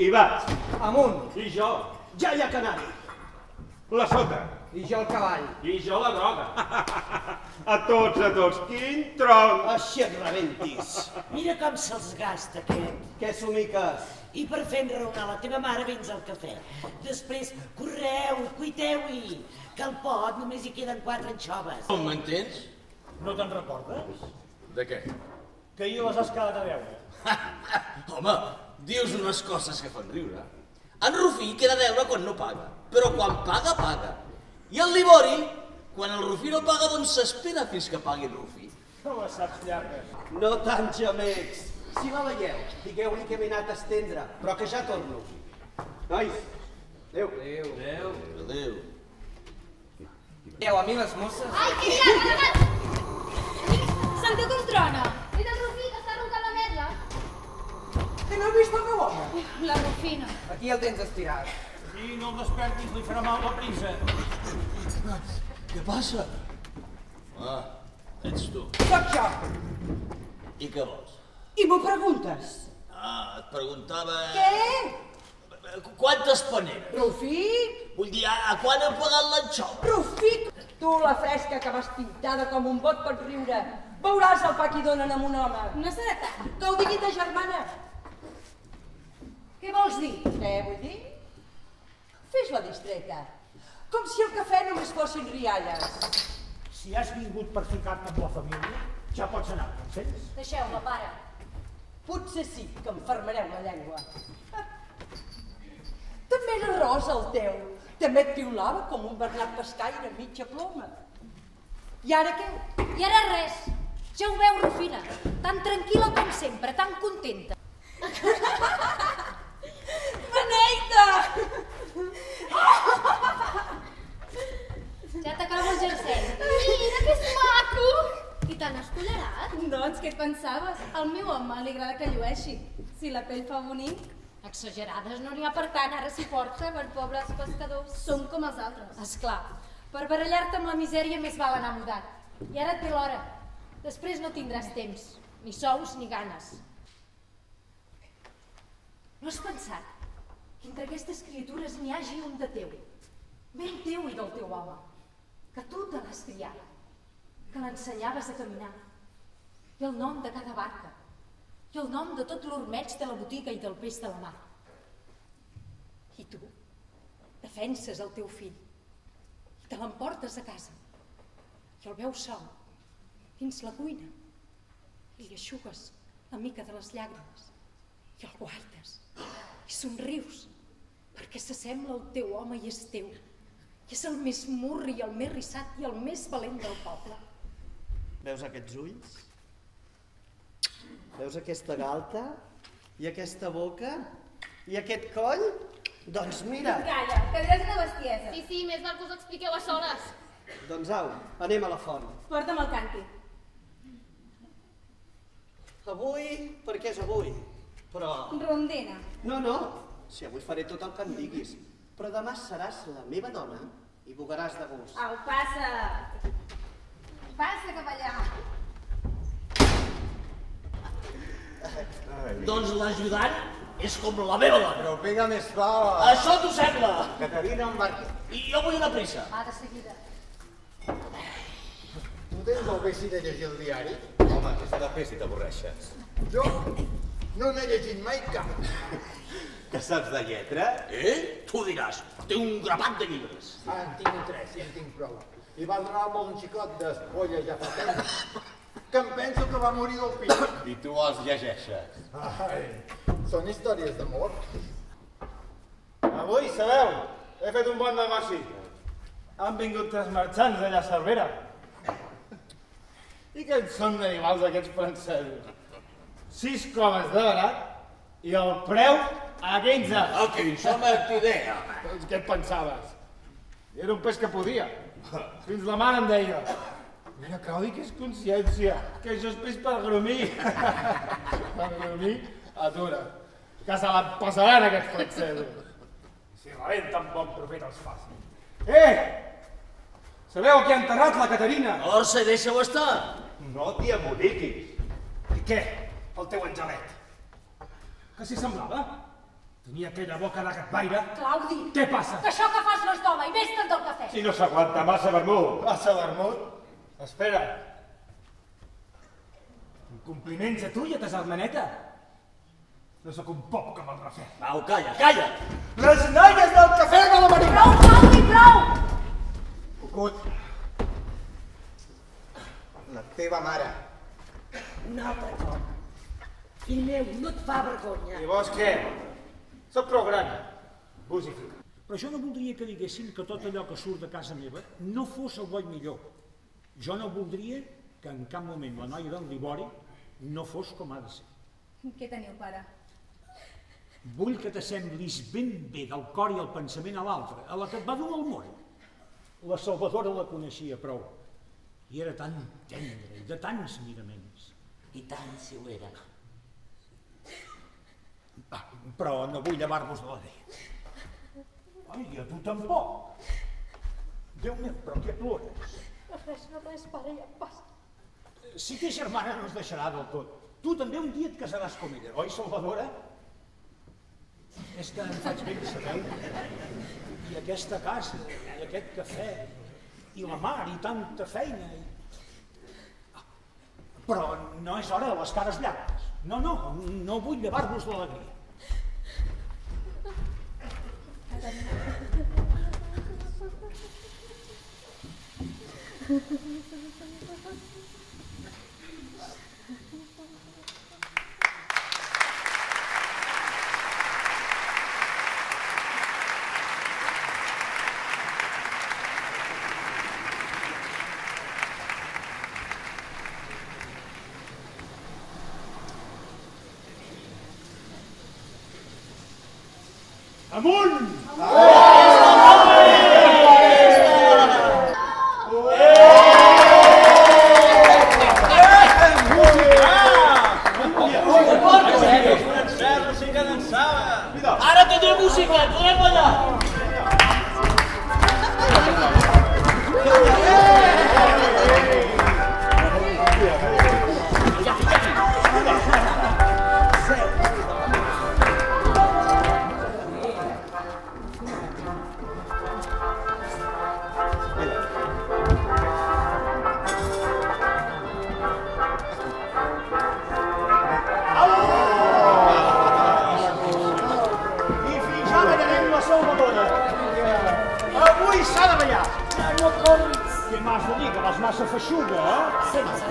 I vaig. Amunt. I jo. Ja hi ha canari. La sota. I jo el cavall. I jo la droga. A tots. Quin tronc. Així et rebentis. Mira com se'ls gasta, aquest. Què somiques? I per fer enraonar la teva mare vens al cafè. Després, correu, cuiteu-hi, que al pot només hi queden 4 anxoves. Com m'entens? No te'n recordes? De què? Que ahir les has quedat a veure. Home, dius unes coses que fan riure. En Rufí queda a deure quan no paga, però quan paga, paga. I el Libori, quan el Rufí no paga, doncs s'espera fins que pagui el Rufí. No la saps llarga. No tant gemecs. Si la veieu, digueu-li que m'he anat a estendre, però que ja torno. Nois, adéu. Adéu. Adéu. Adéu, a mi les mosses. Ai, que hi ha, carregat! Sentiu com trona? És el Rufí que està roncant la merda. Que no heu vist el meu home? La Rufina. Aquí el tens estirat. I no el despertis, li farà mal la prisa. Què passa? Ah, ets tu. Soc jo. I què vols? I m'ho preguntes? Ah, et preguntava... Què? Quantes paneres? Rufí? Vull dir, a quan hem pagat l'anxova? Rufí? Tu, la fresca que vas pintada com un bot pot riure. Veuràs el pa que hi donen amb un home. No serà tant. Que ho digui ta germana. Què vols dir? Què vull dir? Fes-la distreta. Com si el cafè només fossin rialles. Si has vingut per ficar-te amb la família, ja pots anar, entens? Deixeu-la, pare. Potser sí que em fermareu la llengua. També era rosa el teu. També et piulava com un bernat pescaire mitja ploma. I ara què? I ara res. Ja ho veu, Rufina. Tan tranquil·la com sempre, tan contenta. Beneita! Ja t'acabo el jersei. Mira, que és maco! I t'han escollerat? Doncs, què et pensaves? Al meu home li agrada que llueixi. Si la pell fa bonic... Exagerades no n'hi ha per tant, ara s'hi porta per pobres pescadors. Som com els altres. Esclar, per barallar-te amb la misèria més val anar mudat. I ara et ve l'hora. Després no tindràs temps, ni sous ni ganes. No has pensat que entre aquestes criatures n'hi hagi un de teu, ben teu i del teu home, que tu te l'has criat, que l'ensenyaves a caminar, i el nom de cada barca, i el nom de tot l'ormeig de la botiga i del peix de la mar. I tu defenses el teu fill i te l'emportes a casa i el veus sol dins la cuina i li eixugues la mica de les llàgrimes i el guaites i somrius perquè s'assembla al teu home i és teu i és el més murri i el més rissat i el més valent del poble. Veus aquests ulls? Veus aquesta galta? I aquesta boca? I aquest coll? Doncs mira! Calla, que diràs una bestiesa. Sí, més val que us ho expliqueu a soles. Doncs au, anem a la font. Porta'm el càntir. Avui, perquè és avui, però... Rondina. No, si avui faré tot el que em diguis, però demà seràs la meva dona i bugaràs de gust. Au, passa. Passa, capellà. Doncs l'ajudant és com la meva dona. Però pega més fort. Això t'ho sembla? Caterina, embarca. I jo vull una prisa. Va, de seguida. Tu tens el vici de llegir el diari? Home, què s'ha de fer si t'avorreixes? Jo no n'he llegit mai cap. Que saps de lletra? Tu diràs, té un grapat de llibres. En tinc 3 i en tinc prou. I va donar-me un xicot d'espolla ja fa temps, que em penso que va morir del pit. I tu els llegeixes. Ai, són històries d'amor. Avui, sabeu, he fet un bon negoci. Han vingut 3 marxants d'allà a Cervera. I que són animals aquests francesos. 6 coves de barat i el preu a 15. El que això m'ha idea. Doncs què et pensaves? Era un peix que podia. Fins la mare em deia: mira, Claudi, que és consciència, que això és peix per grumir. Per grumir, atura, que se la passaran aquests francesos. Si rebenten bon profit els facin. Sabeu qui ha enterrat la Caterina? Orsa, deixa-ho estar. No t'hi emboliquis. I què, el teu angelet? Que s'hi semblava? Tenia aquella boca de gatbaire. Claudi! Què passa? Que això que fas no és d'home i vés-te'n del cafè! Si no s'aguanta massa vermut. Massa vermut? Espera. Compliments a tu i a ta germaneta. No sóc un pop com el Rafael. Au, calla, calla! Les noies del cafè de la Marina! Prou, Claudi, prou! Cucut. La teva mare. Un altre cop. Fill meu, no et fa vergonya. I vos què? Soc prou gran. Busifica. Però jo no voldria que diguessin que tot allò que surt de casa meva no fos el bo i millor. Jo no voldria que en cap moment la noia del Libori no fos com ha de ser. Què teniu, pare? Vull que t'assemblis ben bé del cor i el pensament a l'altre, a la que et va dur al món. La Salvadora la coneixia prou. I era tan tendre i de tants miraments. I tant si ho era. Però no vull llevar-vos de la llei. Ai, i a tu tampoc. Déu meu, però què plores? No res, pare, ja em passa. Si té germana no es deixarà del tot. Tu també un dia et casaràs com ella, oi, Salvadora? És que em faig vell, sabeu? I aquesta casa, i aquest cafè, i la mar, i tanta feina. Però no és hora de les cares llargues. No vull llevar-vos de l'alegria. Amunt! Ara tindré música, podem ballar! Avui s'ha de ballar! No corris! Què m'has de dir, que vas massa feixuga, eh? Sense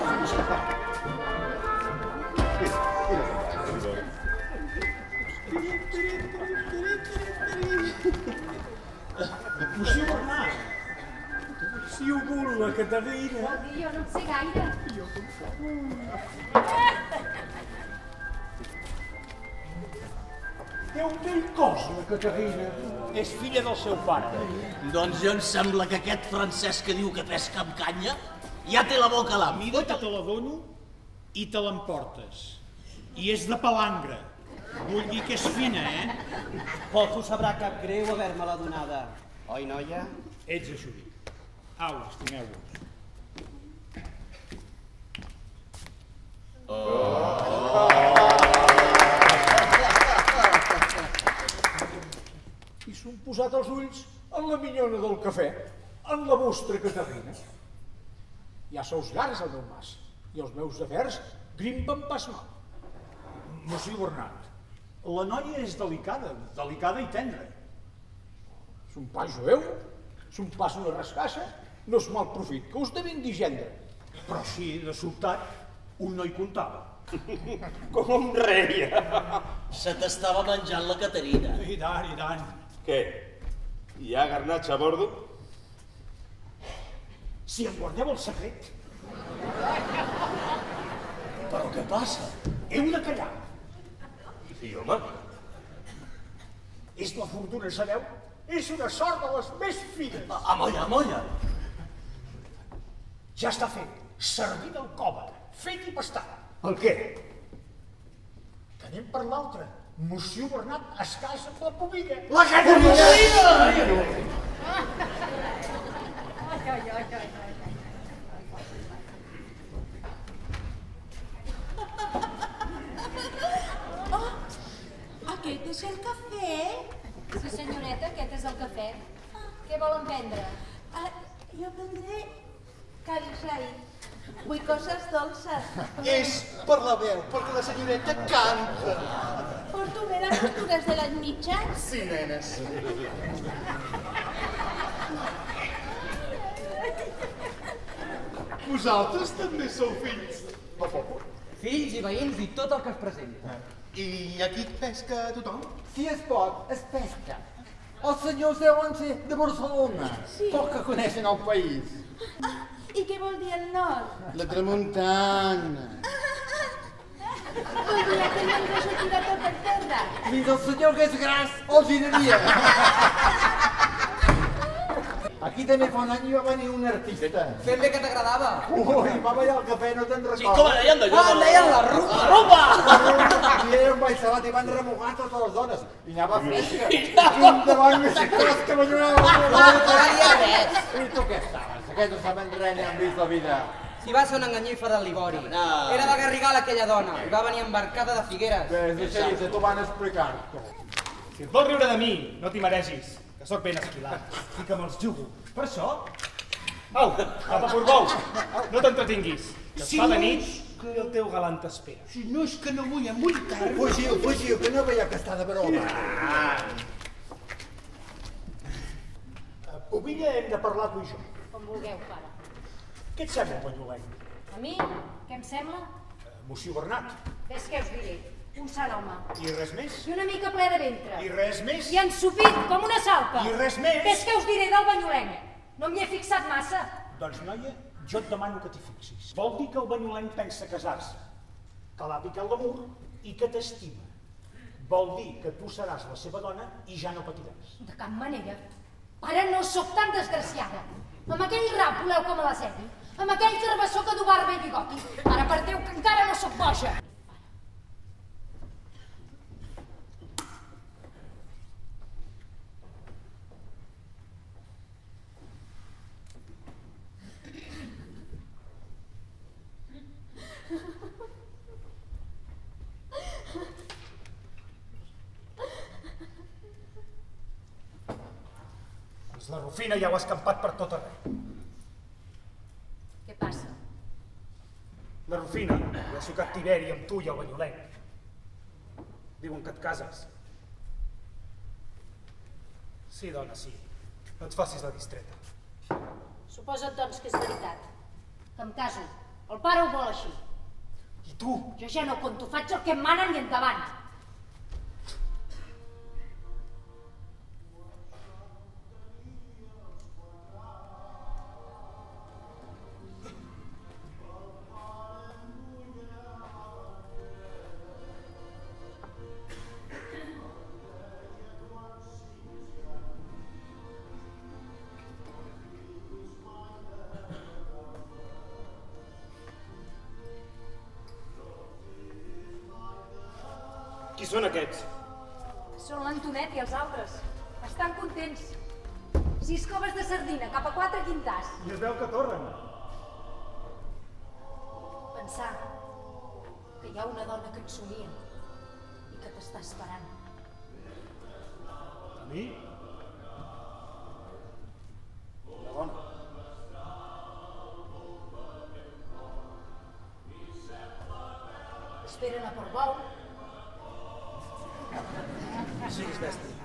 Moció Bernat! Si ho vol la Caterina... Vol dir, jo no en sé gaire. Té un vell cos, la Caterina. És filla del seu pare. Doncs jo em sembla que aquest francès que diu que pesca amb canya ja té la boca a l'àmbit. Mira que te la dono i te l'emportes. I és de palangre. Vull dir que és fina, eh? Poc us sabrà cap greu haver-me-la donada. Oi, noia? Ets així. Au, estimeu-vos. I s'han posat els ulls en la minyona del cafè, en la vostra Caterina. Ja sous llargs al meu mas, i els meus afers grimpen pas mal. Moció Bernat, la noia és delicada i tendra. Son pa jueu, son pas una rascassa, no és mal profit, que us devin dir gendre. Però sí, de sobtat, un no hi comptava. Com un rei. Se t'estava menjant la Caterina. I tant, i tant. Què? Hi ha garnatxa a bordo? Si em guardeu el secret, Però què passa? heu de callar. Sí, home. És la fortuna, sabeu? És una sort de les més fines. Amolla, amolla. Ja està fet. Servit al cova. Fet i pastat. El què? Que anem per l'altre. Moció Bernat es casa amb la pomiga. La Caterina! Aquest ¿Este es el café? Sí, senyoreta, aquest és el cafè. Què volen prendre? Jo prendré carisai. Vull coses dolces. És per la veu, perquè la senyoreta canta. ¿Porto ver las costuras de las mitjas? Sí, nenes. Vosaltres també sou fills de poble? Fills i veïns i tot el que es presenta. I aquí pesca tothom? Si es pot, es pesca. Els senyors deuen ser de Barcelona, poc que coneixen el país. I què vol dir el nord? La tramuntana. Vull dir que no ens ha tirat tot per terra. Fins el senyor que és gras els giraria. Aquí també fa un any va venir un artista. Ben bé que t'agradava. Ui, va ballar el cafè, no te'n recordes? Sí, com deien d'allò? Ah, deien la rumba! I era un ball sabat i van remugar totes les dones. I anava fresca. Quin davant més gros que m'allonava. I tu què estaves? Aquests no saben res ni han vist la vida. Si va ser una enganyifa del Libori. Era de Garrigal aquella dona i va venir embarcada de Figueres. Deixa, t'ho van explicar-t'ho. Si et vols riure de mi, no t'hi maregis, que sóc ben esquilat i que me'ls jugo. Per això... Au, cap a Portbou, no t'entretinguis, que es fa de nit i el teu galant t'espera. Si no és que no vull embolicar. Fugiu, que no veieu que està de broma. Ovilla, hem de parlar tu i jo. Com vulgueu, pare. Què et sembla, Banyoleny? A mi, què em sembla? Moció Bernat. Ves què us diré. Un sant home. I res més? I una mica ple de ventre. I res més? I ensupit, com una salpa. I res més? Ves què us diré del Banyoleny. No m'hi he fixat massa. Doncs, noia, jo et demano que t'hi fixis. Vol dir que el Banyoleny pensa casar-se, que l'ha picat l'amor i que t'estima. Vol dir que tu seràs la seva dona i ja no patiràs. De cap manera. Pare, no sóc tan desgraciada. Amb aquell rap voleu que me la segui? Amb aquell carbassó que du barba i bigoti. Ara per Déu que encara no sóc boja. La Rufina ja ho ha escampat per tot arreu. Què passa? La Rufina ha sucat Tiberi amb tu i el Banyoleny. Diuen que et cases. Sí, dona, sí. No et facis la distreta. Suposa't, doncs, que és veritat. Que em caso. El pare ho vol així. I tu? Jo ja no conto, faig el que em manen i endavant. Qui són aquests? Són l'Antonet i els altres. Estan contents. 6 coves de sardina, cap a 4 quintars. I es veu que torren. Pensar que hi ha una dona que et solia i que t'està esperant. A mi? Una dona. Esperen a Portbou. No siguis bèstia.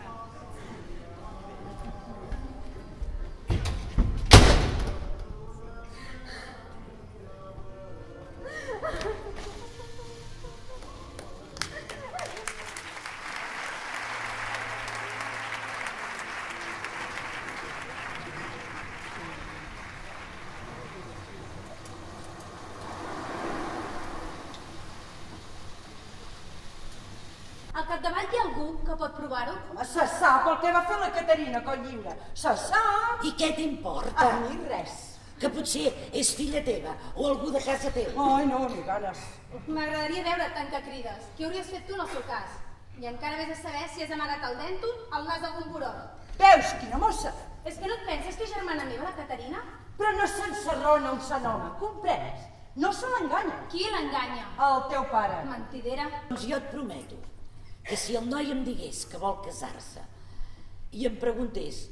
Al capdavall hi ha algú que pot provar-ho? Se sap el que va fer la Caterina Cotlliure. Se sap. I què t'importa? A mi res. Que potser és filla teva o algú de casa teva. Ai, no, ni ganes. M'agradaria veure tant que crides. Què hauries fet tu en el seu cas? I encara vés a saber si has amagat el dèntol al nas d'algun burol. Veus, quina mossa. És que no et penses que és germana meva, la Caterina? Però no s'encerrona un sant home, comprens? No se l'enganya. Qui l'enganya? El teu pare. Mentidera. Doncs jo et prometo que si el noi em digués que vol casar-se i em preguntés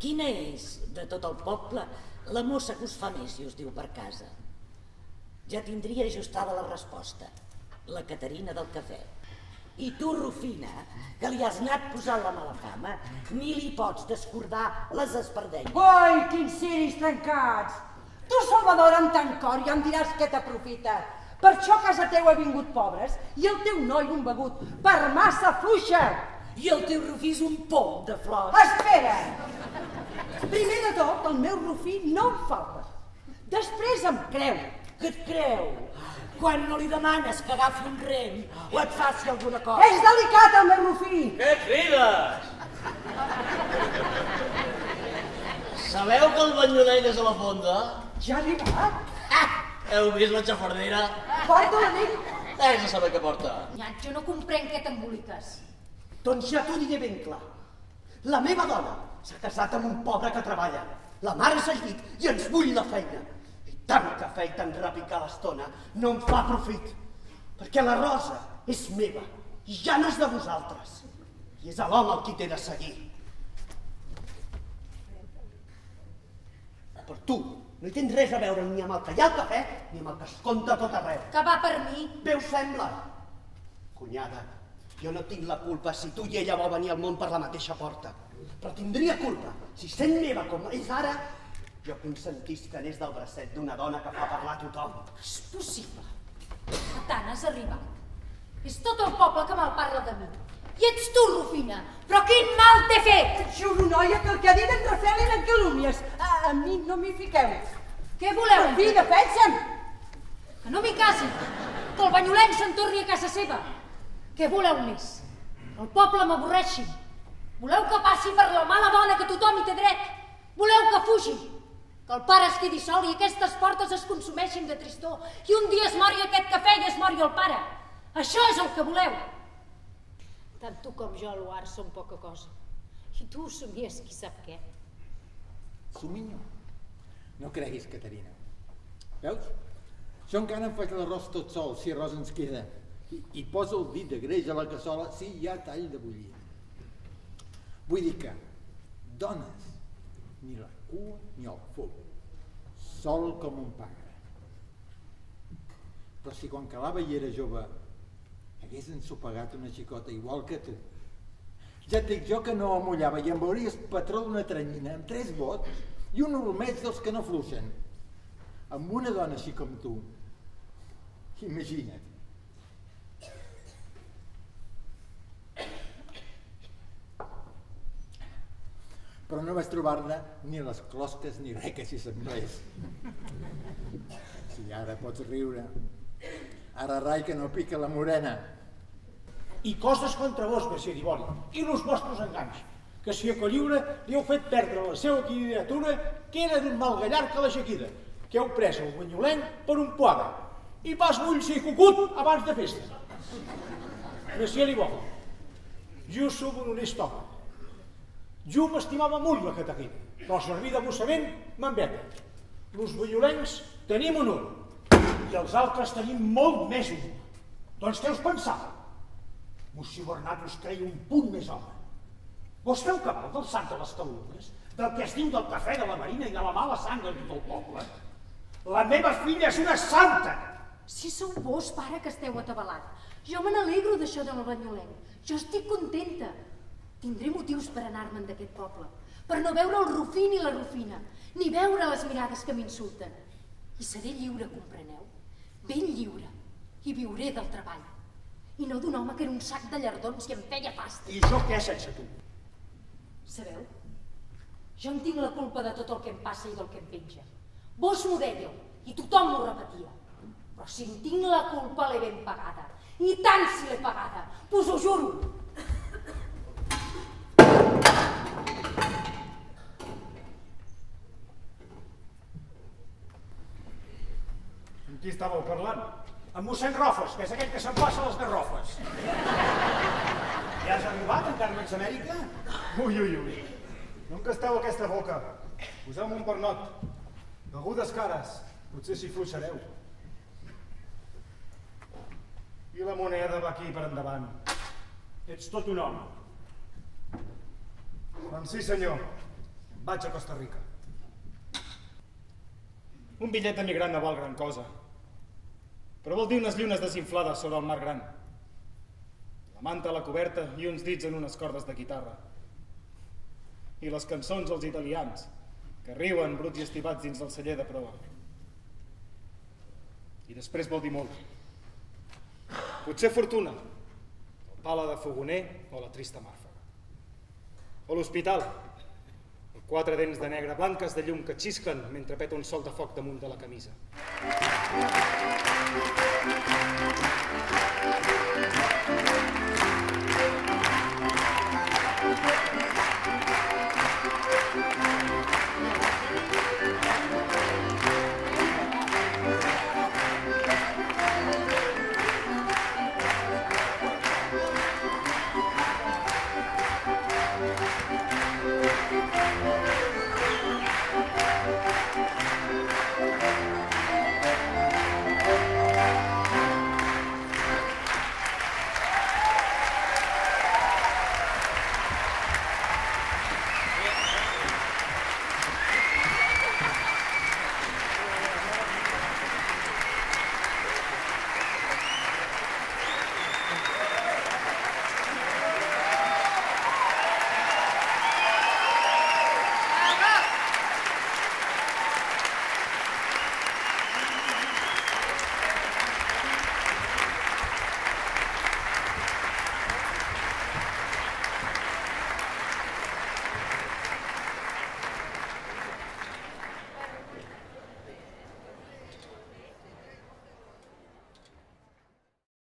quina és, de tot el poble, la mossa que us fa més i us diu per casa, ja tindria ajustada la resposta, la Caterina del cafè. I tu, Rufina, que li has anat posant la mala fama, ni li pots descordar les espardenyes. Oi, quins ciris trencats! Tu, Salvador, amb tant cor, ja em diràs què t'aprofita. Per això a casa teu ha vingut pobres i el teu noi un begut per massa fluixa. I el teu Rufí és un pom de flors. Espera! Primer de tot, el meu Rufí no em falta. Després em creu. Que et creu? Quan no li demanes que agafi un rem o et faci alguna cosa. És delicat, el meu Rufí! Què crides? Sabeu que el banyolent és a la fonda? Ja ha arribat? Heu vist la xafardera? Porta l'anell. És a saber què porta. Nyat, jo no comprenc què t'emboliques. Doncs ja t'ho diré ben clar. La meva dona s'ha casat amb un pobre que treballa. La mare és al llit i ens bull la feina. I tant cafè i tan ràpid a l'estona no em fa profit. Perquè la rosa és meva i ja no és de vosaltres. I és a l'home el qui t'he de seguir. Per tu no hi tens res a veure ni amb el que hi ha al cafè ni amb el que es compta tot arreu. Que va per mi. Bé us sembla? Cunyada, jo no tinc la culpa si tu i ella vau venir al món per la mateixa porta. Però tindria culpa si sent meva com és ara, jo consentís que anés del bracet d'una dona que fa parlar a tothom. És possible. A tant has arribat. És tot el poble que malparla de mi. I ets tu, Rufina. Però quin mal t'he fet! Et juro, noia, que el que ha dit en Rafael eren calúmnies. A mi no m'hi fiqueu. Què voleu? Rufí, defensa'm! Que no m'hi casi. Que el banyolent se'n torni a casa seva. Què voleu més? Que el poble m'avorreixi. Voleu que passi per la mala dona que tothom hi té dret. Voleu que fugi. Que el pare es quedi sol i aquestes portes es consumeixin de tristor. I un dia es mori aquest cafè i es mori el pare. Això és el que voleu. Tant tu com jo, Luar, som poca cosa. I tu somies qui sap què. Sominyo. No creguis, Caterina. Veus? Jo encara em faig l'arròs tot sol, si arròs ens queda. I poso el dit de greix a la cassola si hi ha tall de bullir. Vull dir que dones, ni la cua ni el foc, sol com un pagre. Però si quan calava i era jove hagués ensopegat una xicota igual que tu, ja et dic jo que no amullava i em veuries patró d'una tranyina amb 3 bots i un ormeig dels que no fluixen. Amb una dona així com tu, imagina't. Però no vas trobar-ne ni les closques ni res que s'hi semblés. Si ara pots riure. Ara rai que no pica la morena. I coses contra vos, Messer Ibori, i els vostres enganys, que si a Colliure li heu fet perdre la seva criatura, que era d'un mal gallar que la jaquida, que heu pres el banyolenc per un pobre, i pas vull ser cucut abans de festa. Messer Ibori, jo som un honest home. Jo m'estimava molt la Caterina, però servir de mossament m'enveta. Els banyolencs tenim honor, i els altres tenim molt més honor. Doncs què us pensava? Mossio Bernat us creia un punt més home. Vos feu cabal del sant de les calumnes, del que es diu del cafè de la marina i de la mala sang de tot el poble? La meva filla és una santa! Si sou vos, pare, que esteu atabalat. Jo me n'alegro d'això del banyolenc. Jo estic contenta. Tindré motius per anar-me'n d'aquest poble, per no veure el Rufí ni la Rufina, ni veure les mirades que m'insulten. I seré lliure, compreneu? Ben lliure. I viuré del treball. I no d'un home que era un sac de llardons i em feia pasta. I jo què sense tu? Sabeu? Jo en tinc la culpa de tot el que em passa i del que em penja. Vos m'ho dèieu i tothom m'ho repetia. Però si en tinc la culpa l'he ben pagada. I tant si l'he pagada, us ho juro. Amb qui estàveu parlant? Amb mossèn Rofes, que és aquell que s'empassa les garrofes. Ja has arribat, encara no ets a Amèrica? Ui, ui, ui. No encasteu aquesta boca. Poseu-me un pernot. Begudes cares, potser si fluixareu. I la moneda va aquí per endavant. Ets tot un home. Doncs sí, senyor. Vaig a Costa Rica. Un bitllet d'emigrant no val gran cosa, però vol dir unes llunes desinflades sobre el mar gran. La manta a la coberta i uns dits en unes cordes de guitarra. I les cançons als italians, que riuen bruts i estivats dins del celler de proa. I després vol dir molt. Potser fortuna, el pala de fogoner o la trista màrfaga. O l'hospital, el 4 dents de negre blanques de llum que xisclen mentre peta un sol de foc damunt de la camisa.